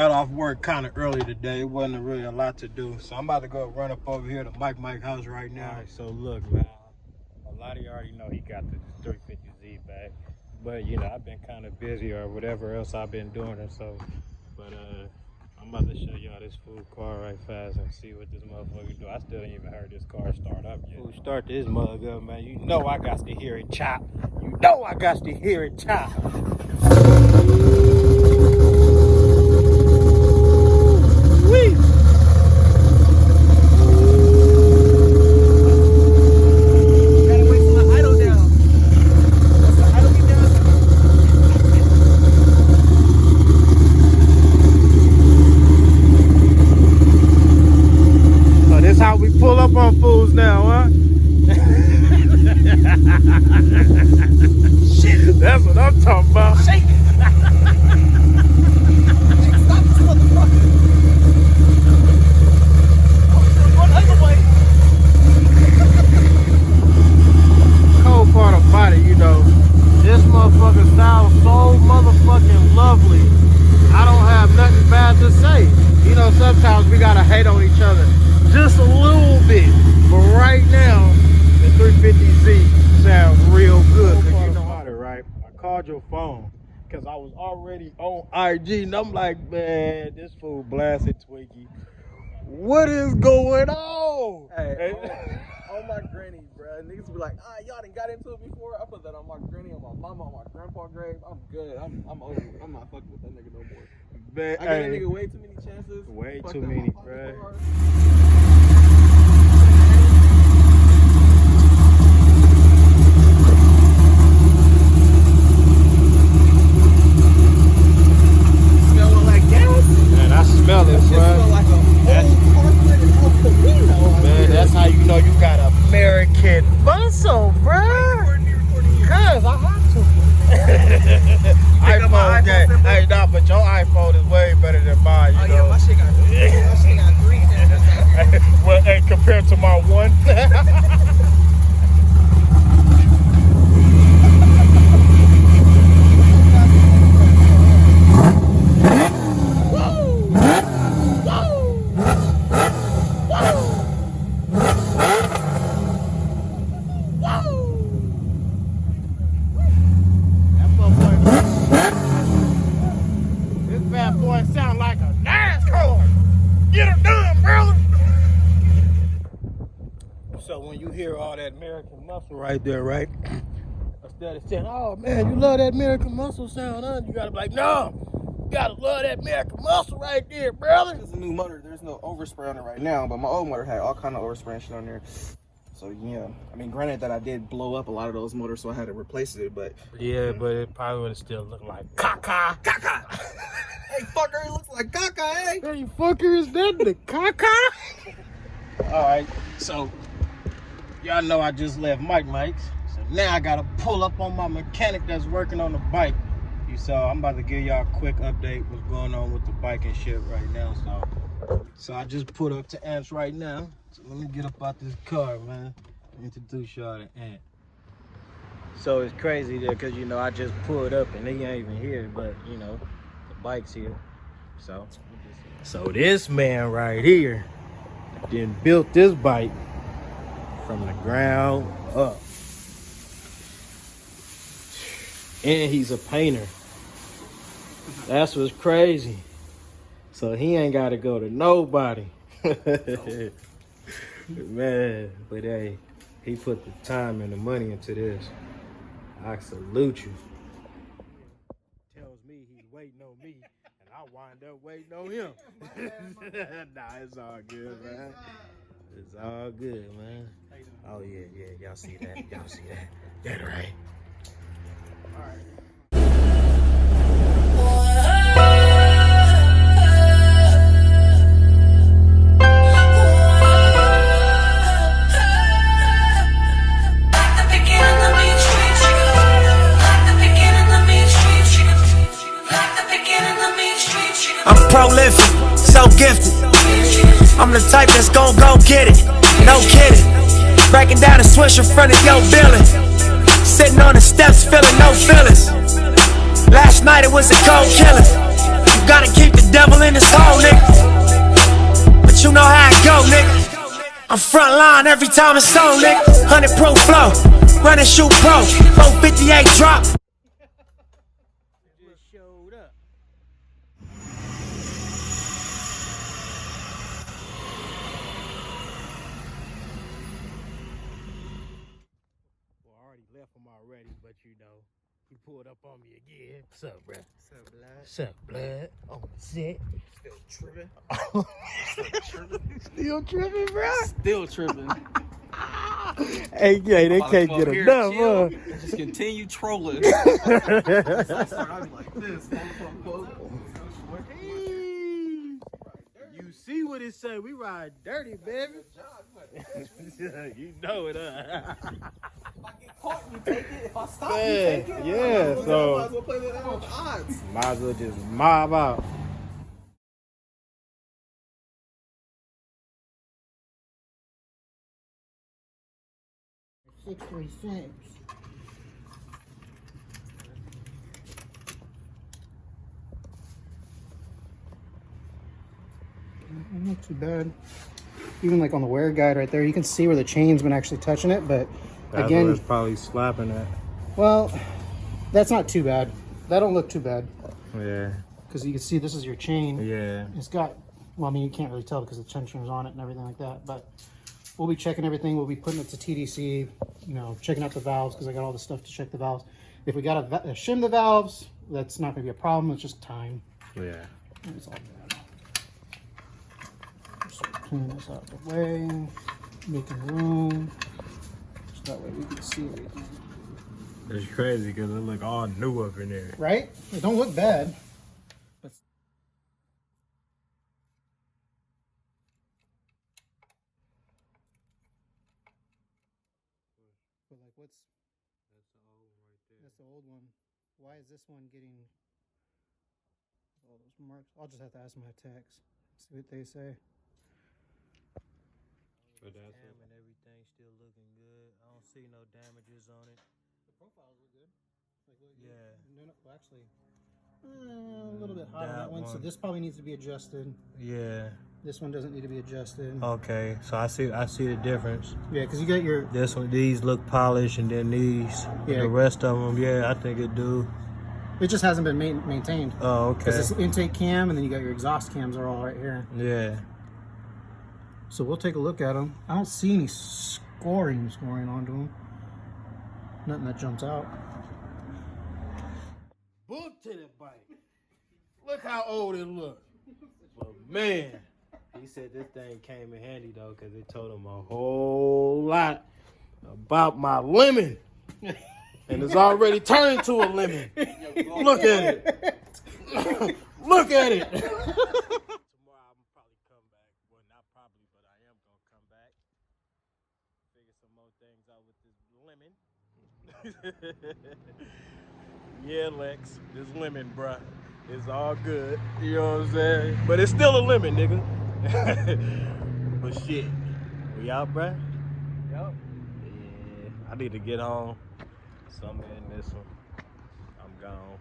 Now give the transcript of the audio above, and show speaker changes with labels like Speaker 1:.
Speaker 1: Got off work kind of early today. It wasn't really a lot to do. So I'm about to go run up over here to Mike house right now.
Speaker 2: All right, so look, man. A lot of you already know he got the 350Z back. But, you know, I've been kind of busy or whatever else I've been doing. And so, but I'm about to show y'all this food car right fast and see what this motherfucker do. I still ain't even heard this car start up yet. Who start this mug up, man? You know I got to hear it chop. You know I got to hear it chop. How we pull up on fools now, huh? Shit, that's what I'm talking about. Shake it. Stop this motherfucker. One other way. Cold part about it, you know, this motherfucker sounds so motherfucking lovely. I don't have nothing bad to say. You know, sometimes we gotta hate on each other. Just a little bit, but right now the 350Z sounds real good. Cause you know about it, right? I called your phone because I was already on IG, and I'm like, man, this fool blasted Twinkie. What is going on?
Speaker 3: Hey, on my granny, bro. Niggas be like, y'all done got into it before. I put that on my granny, on my mama, on my grandpa grave. I'm good. I'm over it. I'm not fucking with that nigga no more.
Speaker 1: Man,
Speaker 3: I gave that nigga way too many chances.
Speaker 1: Way too many, bro.
Speaker 3: Smelling like gas?
Speaker 1: Man, I smell it, bro.
Speaker 3: Smell like a
Speaker 1: man, that's how you know you got American muscle, bro. Cause I have to. iPhone game. Hey, nah, but your iPhone is way better than mine, you know.
Speaker 3: Yeah, my shit got 3 cameras.
Speaker 1: Well, hey, compared to my one. So when you hear all that American muscle right there, right? Instead of saying, oh man, you love that American muscle sound, huh? You gotta be like, no, you gotta love that American muscle right there, brother.
Speaker 3: It's a new motor. There's no overspray on it right now, but my old motor had all kind of overspray and shit on there. So yeah, I mean, granted that I did blow up a lot of those motors, so I had to replace it, but
Speaker 2: yeah, but it probably would have still looked like caca.
Speaker 3: Hey, fucker, it looks like caca, hey.
Speaker 2: Hey, fucker, is that the caca?
Speaker 1: All right, so y'all know I just left Mike's, so now I gotta pull up on my mechanic that's working on the bike. You saw, I'm about to give y'all a quick update what's going on with the bike and shit right now. So I just put up to Ants right now. So let me get up out this car, man. Introduce y'all to Ant. So it's crazy there, cause you know I just pulled up and they ain't even here, but you know the bike's here. So this man right here then built this bike from the ground up. And he's a painter. That's what's crazy. So he ain't got to go to nobody. Man, but hey, he put the time and the money into this. I salute you. Tells me he's waiting on me, and I wind up waiting on him. Nah, it's all good, man. It's all good, man. Oh yeah, y'all see that? Y'all see that? That right? All right.
Speaker 4: I'm prolific, so gifted. I'm the type that's gon' go get it, no kidding. Breaking down a switch in front of your building. Sitting on the steps, feeling no feelings. Last night it was a cold killing. You gotta keep the devil in his hole, nigga. But you know how it go, nigga. I'm front line every time it's on, nigga. 100 pro flow, running shoot pro, 458 drop.
Speaker 1: Just showed up. Well, I already left him already, but you know, he pulled up on me again. What's up, bruh?
Speaker 3: What's up, blood?
Speaker 1: What's up, blood? On the set.
Speaker 3: Still tripping.
Speaker 1: Still tripping, bruh?
Speaker 3: Still tripping.
Speaker 1: Hey, yeah, they
Speaker 3: About to
Speaker 1: can't
Speaker 3: come
Speaker 1: get
Speaker 3: here,
Speaker 1: enough,
Speaker 3: chill,
Speaker 1: huh?
Speaker 3: and just continue trolling. I started like this.
Speaker 1: You see what it say? We ride dirty, baby. You know it, huh?
Speaker 3: If I get caught, you take it. If I stop,
Speaker 1: Man,
Speaker 3: you take it.
Speaker 1: yeah,
Speaker 3: Might
Speaker 1: so-
Speaker 3: as well play that out with the odds.
Speaker 1: Might as well just mob out.
Speaker 2: $6.36. Not too bad. Even like on the wear guide right there, you can see where the chain's been actually touching it. But again,
Speaker 1: it's probably slapping it.
Speaker 2: well, that's not too bad. That don't look too bad
Speaker 1: Yeah,
Speaker 2: because you can see this is your chain.
Speaker 1: yeah.
Speaker 2: It's got, well, I mean, you can't really tell because the tensioner's on it and everything like that. But we'll be checking everything. We'll be putting it to TDC, you know, checking out the valves because I got all the stuff to check the valves. If we got to shim the valves, that's not going to be a problem. It's just time.
Speaker 1: Yeah.
Speaker 2: It's all good. Just clean this out of the way, making room, so that way we can see everything.
Speaker 1: It's crazy because it look all new up in there.
Speaker 2: Right? It don't look bad. But like, what's that's the old one. Why is this one getting all those marks? I'll just have to ask my techs, see what they say.
Speaker 1: But that's
Speaker 2: Cam
Speaker 1: and everything still looking good. I don't see no damages on it.
Speaker 2: The profiles look good. Like,
Speaker 1: Yeah.
Speaker 2: No, well, actually, a little bit hot on
Speaker 1: That
Speaker 2: that one. So
Speaker 1: one.
Speaker 2: this probably needs to be adjusted.
Speaker 1: Yeah.
Speaker 2: This one doesn't need to be adjusted.
Speaker 1: Okay. So I see the difference.
Speaker 2: Yeah, because you got your.
Speaker 1: This one, these look polished, and then these,
Speaker 2: Yeah.
Speaker 1: the rest of them, yeah, I think it do.
Speaker 2: It just hasn't been maintained.
Speaker 1: Oh, okay.
Speaker 2: Because this intake cam and then you got your exhaust cams are all right here.
Speaker 1: Yeah.
Speaker 2: So we'll take a look at them. I don't see any scoring onto them. Nothing that jumps out.
Speaker 1: Book to the bike. Look how old it looks. But man, he said this thing came in handy though, because it told him a whole lot about my lemon. And it's already turned to a lemon. Look at it. Look at it. Tomorrow I'm probably come back. Well, not probably, but I am gonna come back. Figure some more things out with this lemon. Yeah, Lex, this lemon, bruh, is all good. You know what I'm saying? But it's still a lemon, nigga. But shit, we out, bruh?
Speaker 3: Yep.
Speaker 1: Yeah, I need to get home. Somewhere in this one. I'm gone.